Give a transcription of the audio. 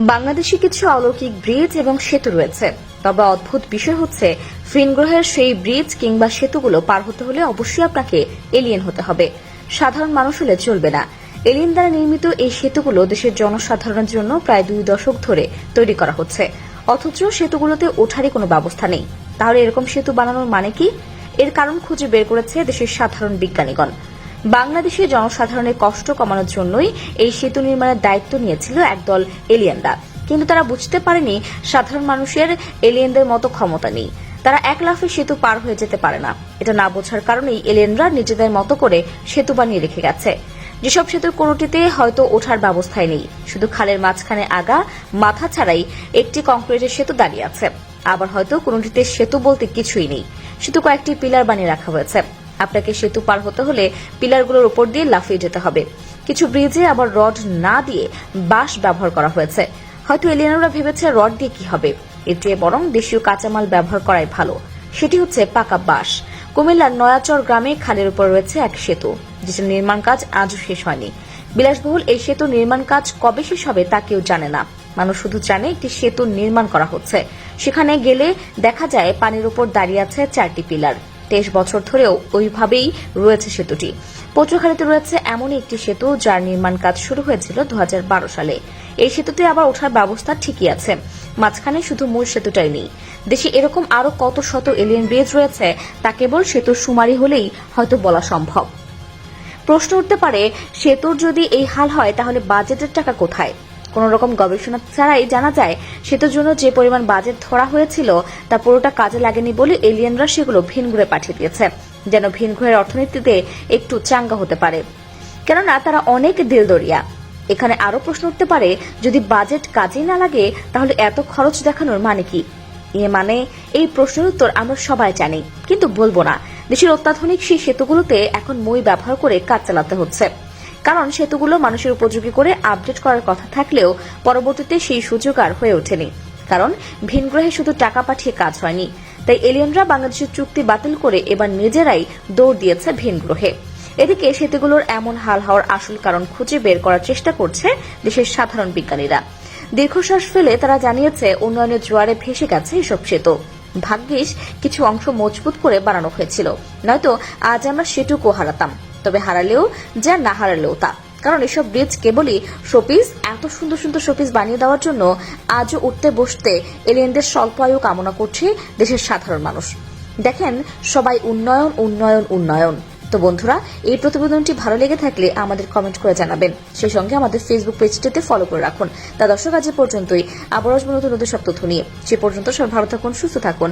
বাংলাদেশে কিছু অলৌকিক ব্রিজ এবং সেতু রয়েছে, তবে অদ্ভুত বিষয় হচ্ছে ভিন গ্রহের সেই ব্রিজ কিংবা সেতুগুলো পার হতে হলে অবশ্যই আপনাকে এলিয়েন হতে হবে। সাধারণ মানুষ হলে চলবে না। এলিয়েন দ্বারা নির্মিত এই সেতুগুলো দেশের জনসাধারণের জন্য প্রায় 2 দশক ধরে তৈরি করা হচ্ছে, অথচ সেতুগুলোতে ওঠারই কোনো ব্যবস্থা নেই। তাহলে এরকম সেতু বানানোর মানে কি? এর কারণ খুঁজে বের করেছে দেশের সাধারণ বিজ্ঞানীগণ। বাংলাদেশের জনসাধারণের কষ্ট কমানোর জন্যই এই সেতু নির্মাণের দায়িত্ব নিয়েছিল একদল এলিয়েনরা, কিন্তু তারা বুঝতে পারেনি সাধারণ মানুষের এলিয়েনদের মতো ক্ষমতা নেই। তারা এক লাফে সেতু পার হয়ে যেতে পারে না। এটা না বোঝার কারণেই এলিয়েনরা নিজেদের মতো করে সেতু বানিয়ে রেখে গেছে। যেসব সেতুর কোনোটিতে হয়তো ওঠার ব্যবস্থাই নেই, শুধু খালের মাঝখানে আগা মাথা ছাড়াই একটি কংক্রিটের সেতু দাঁড়িয়ে আছে। আবার হয়তো কোনোটিতে সেতু বলতে কিছুই নেই, শুধু কয়েকটি পিলার বানিয়ে রাখা হয়েছে। আপনাকে সেতু পার হতে হলে পিলারগুলোর উপর দিয়ে লাফিয়ে যেতে হবে। কিছু ব্রিজে আবার রড না দিয়ে বাঁশ ব্যবহার করা হয়েছে। হয়তো এলিয়েনরা ভেবেছে রড দিয়ে কি হবে, এর চেয়ে বরং দেশীয় কাঁচামাল ব্যবহার করাই ভালো। সেটি হচ্ছে পাকা বাঁশ। কুমিল্লার নয়াচর গ্রামে খালের উপর রয়েছে এক সেতু, যেটার নির্মাণ কাজ আজও শেষ হয়নি। বিলাসবহুল এই সেতু নির্মাণ কাজ কবে শেষ হবে তা কেউ জানে না। মানুষ শুধু জানে একটি সেতু নির্মাণ করা হচ্ছে। সেখানে গেলে দেখা যায় পানির উপর দাঁড়িয়ে আছে 4টি পিলার। 23 বছর ধরেও ওইভাবেই রয়েছে সেতুটি। পটুয়াখালীতে রয়েছে এমনই একটি সেতু যার নির্মাণ কাজ শুরু হয়েছিল 2012 সালে। এই সেতুতে আবার ওঠার ব্যবস্থা ঠিকই আছে, মাঝখানে শুধু মূল সেতুটাই নেই। দেশে এরকম আরো কত শত এলিয়েন ব্রিজ রয়েছে তা কেবল সেতুর সুমারি হলেই হয়তো বলা সম্ভব। প্রশ্ন উঠতে পারে, সেতুর যদি এই হাল হয় তাহলে বাজেটের টাকা কোথায়? কোন রকম গবেষণা ছাড়াই জানা যায় সেতুর জন্য যে পরিমাণ বাজেট ধরা হয়েছিল তা পুরোটা কাজে লাগেনি বলে এলিয়েনরা সেগুলো ভিন গ্রহে পাঠিয়ে দিয়েছে, যেন ভিন গ্রহের অর্থনীতিতে একটু চাঙ্গা হতে পারে। কেননা তারা অনেক দিলদরিয়া। এখানে আরো প্রশ্ন উঠতে পারে, যদি বাজেট কাজেই না লাগে তাহলে এত খরচ দেখানোর মানে কি? এই প্রশ্নের উত্তর আমরা সবাই জানি, কিন্তু বলবো না। দেশের অত্যাধুনিক সেই সেতুগুলোতে এখন মই ব্যবহার করে কাজ চালাতে হচ্ছে, কারণ সেতুগুলো মানুষের উপযোগী করে আপডেট করার কথা থাকলেও পরবর্তীতে সেই সুযোগ আর হয়ে ওঠেনি, কারণ ভিন গ্রহে শুধু টাকা পাঠিয়ে কাজ হয়নি। তাই এলিয়েনরা বাংলাদেশের চুক্তি বাতিল করে এবার নিজেরাই দৌড় দিয়েছে ভিন গ্রহে। এদিকে সেতুগুলোর এমন হাল হওয়ার আসল কারণ খুঁজে বের করার চেষ্টা করছে দেশের সাধারণ বিজ্ঞানীরা। দীর্ঘশ্বাস ফেলে তারা জানিয়েছে, উন্নয়নের জোয়ারে ভেসে গেছে এসব সেতু। ভাগ্যিস কিছু অংশ মজবুত করে বানানো হয়েছিল, নয়তো আজ আমরা সেটুকু হারাতাম। তবে হারালেও যা, না হারালেও তা, কারণ এসব ব্রিজ কেবলই শোপিস। এত সুন্দর সুন্দর শোপিস বানিয়ে দেওয়ার জন্য আজও উঠতে বসতে এলিয়েনদের স্বল্প আয়ু কামনা করছে দেশের সাধারণ মানুষ। দেখেন, সবাই উন্নয়ন উন্নয়ন উন্নয়ন। তো বন্ধুরা, এই প্রতিবেদনটি ভালো লেগে থাকলে আমাদের কমেন্ট করে জানাবেন। সেই সঙ্গে আমাদের ফেসবুক পেজটিতে ফলো করে রাখুন। তা দর্শক, আজ পর্যন্তই। আবার আসবো নতুন নতুন সব তথ্য নিয়ে। সে পর্যন্ত সবাই ভালো থাকুন, সুস্থ থাকুন।